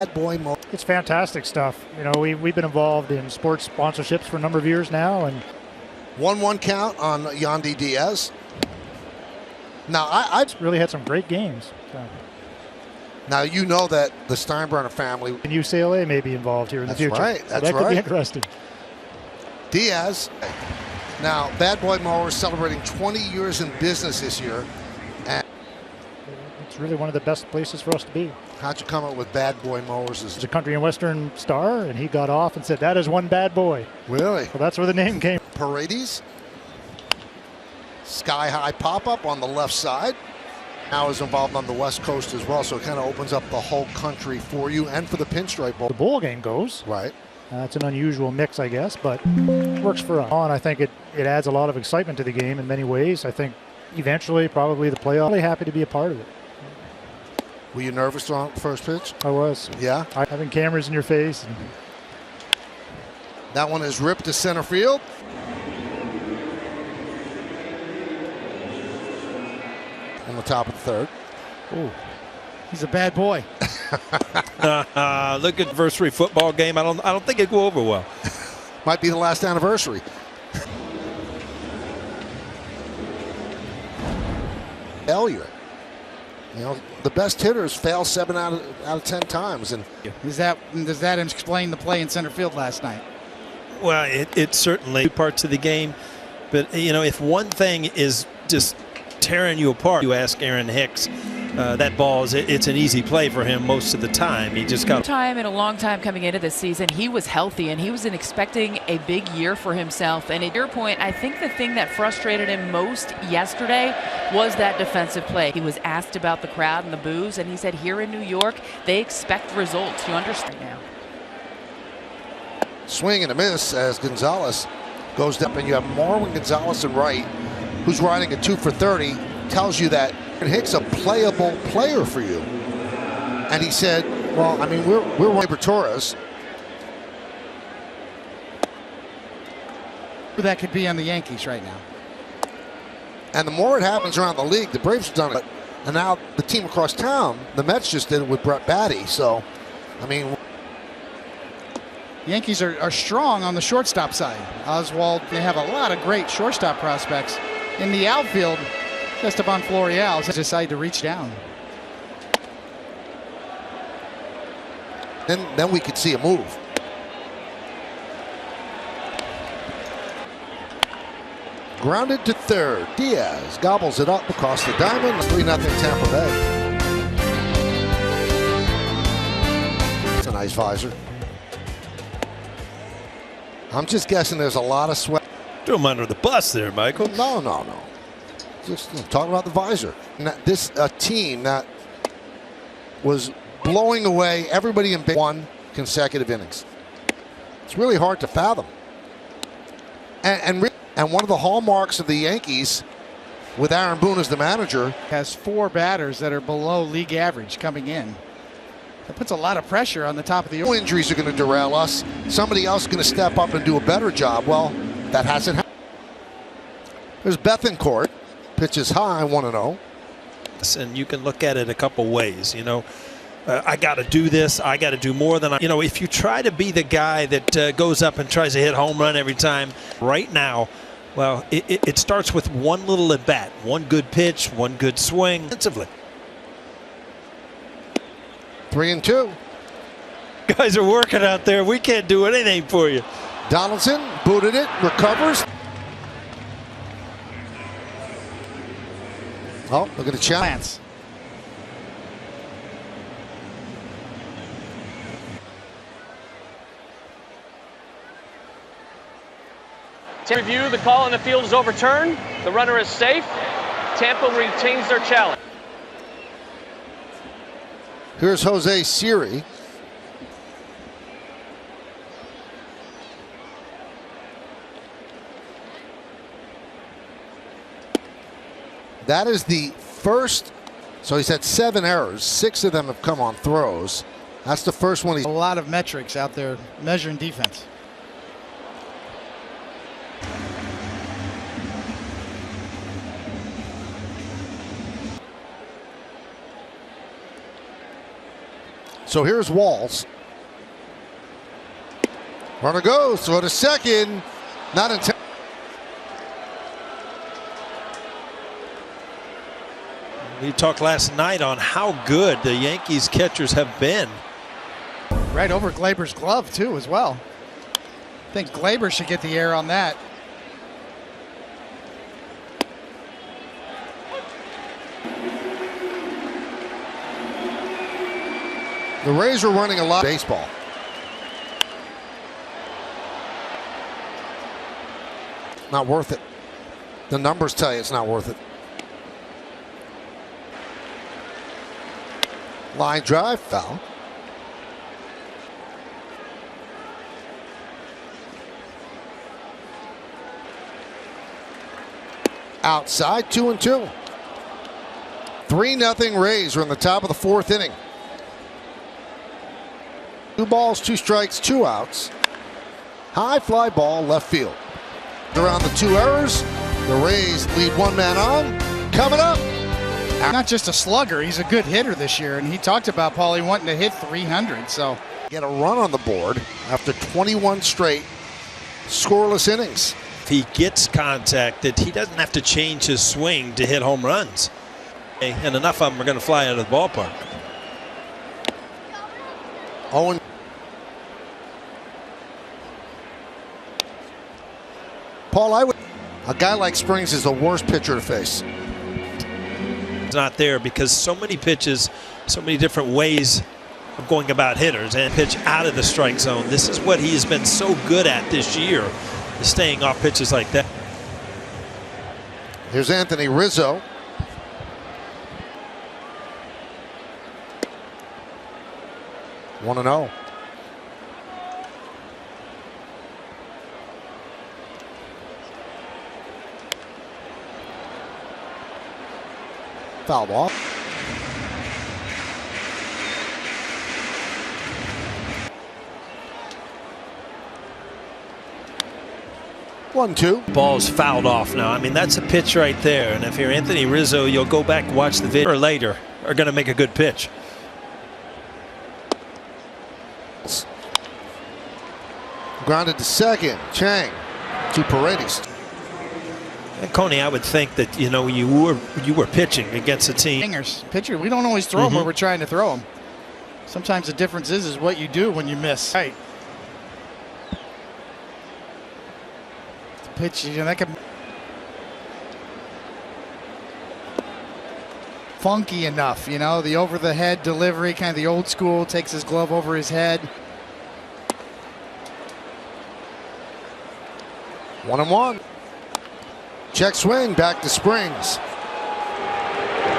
Bad boy mode. It's fantastic stuff. You know, we've been involved in sports sponsorships for a number of years now, and 1-1 count on Yandy Diaz. Now I really had some great games. So. Now you know that the Steinbrenner family and UCLA may be involved here in the future. Right. That's that right. Could be interesting. Diaz. Now, Bad Boy Mowers celebrating 20 years in business this year. And it's really one of the best places for us to be. How'd you come up with Bad Boy Mowers? He's a country and western star, and he got off and said, "That is one bad boy." Really? Well, that's where the name came. Paredes. Sky high pop-up on the left side. Now is involved on the West Coast as well, so it kind of opens up the whole country for you and for the Pinstripe Bowl. The bowl game goes. Right. It's an unusual mix, I guess, but works for us. And I think it adds a lot of excitement to the game in many ways. I think eventually, probably the playoff. I'm really happy to be a part of it. Were you nervous on the first pitch? I was. Yeah. Having cameras in your face. That one is ripped to center field. On the top of the third. Ooh, he's a bad boy. Look at anniversary football game. I don't think it'd go over well. Might be the last anniversary. Failure. You know, the best hitters fail 7 out of 10 times, and does that explain the play in center field last night? Well, it certainly parts of the game, but you know, if one thing is just tearing you apart, you ask Aaron Hicks. That ball it's an easy play for him most of the time. He just got time in a long time coming into this season. He was healthy and he was expecting a big year for himself. And at your point, I think the thing that frustrated him most yesterday was that defensive play. He was asked about the crowd and the boos, and he said here in New York, they expect results. You understand now. Swing and a miss as Gonzalez goes up, and you have Marwin Gonzalez in right, who's riding a 2 for 30. Tells you that Hicks a playable player for you. And he said, well, I mean, we're Gleyber Torres. That could be on the Yankees right now. And the more it happens around the league, the Braves have done it. And now the team across town, the Mets just did it with Brett Batty. So, I mean, Yankees are strong on the shortstop side. Oswald, they have a lot of great shortstop prospects. In the outfield, Esteban Florial decided to reach down. Then we could see a move. Grounded to third. Diaz gobbles it up across the diamond. 3-0 Tampa Bay. It's a nice visor. I'm just guessing there's a lot of sweat. threw him under the bus there, Michael. No. Just talking about the visor. This team that was blowing away everybody in 1 consecutive innings. It's really hard to fathom. And one of the hallmarks of the Yankees, with Aaron Boone as the manager, has 4 batters that are below league average coming in. That puts a lot of pressure on the top of the order. No injuries are going to derail us. Somebody else is going to step up and do a better job. Well, that hasn't happened. There's Bethancourt. Pitches high, 1-0. And you can look at it a couple ways. You know, I got to do this. I got to do more than I. You know, if you try to be the guy that goes up and tries to hit home run every time, right now, well, it starts with one little at bat, one good pitch, one good swing. Defensively. 3-2. Guys are working out there. We can't do anything for you. Donaldson booted it, recovers. Oh, look at the chance. To review, the call in the field is overturned. The runner is safe. Tampa retains their challenge. Here's Jose Siri. That is the first. So he's had 7 errors. 6 of them have come on throws. That's the first one. A lot of metrics out there measuring defense. So here's Walls. Runner goes, throw to second. Not in time. We talked last night on how good the Yankees catchers have been. Right over Glaber's glove, too, as well. I think Glaber should get the air on that. The Rays are running a lot of baseball. Not worth it. The numbers tell you it's not worth it. Line drive, foul. Outside, 2-2. 3-0 Rays are in the top of the fourth inning. 2 balls, 2 strikes, 2 outs. High fly ball, left field. Around the 2 errors, the Rays lead 1 man on. Coming up. Not just a slugger, he's a good hitter this year, and he talked about Paulie wanting to hit 300. So get a run on the board after 21 straight scoreless innings. If he gets contacted, he doesn't have to change his swing to hit home runs. And enough of them are going to fly out of the ballpark. Owen. Paul, a guy like Springs is the worst pitcher to face. It's not there because so many pitches, so many different ways of going about hitters and pitch out of the strike zone. This is what he has been so good at this year, is staying off pitches like that. Here's Anthony Rizzo. One and 0. Fouled off. One, 2. Ball's fouled off now. I mean, that's a pitch right there. And if you're Anthony Rizzo, you'll go back and watch the video or later are going to make a good pitch. Grounded to second. Chang to Paredes. And Coney, I would think that you were pitching against a team. Hangers, pitcher, we don't always throw them where we're trying to throw them. Sometimes the difference is what you do when you miss. Right. The pitch, that can funky enough, the over the head delivery, kind of the old school, takes his glove over his head. 1-1. Check swing back to Springs.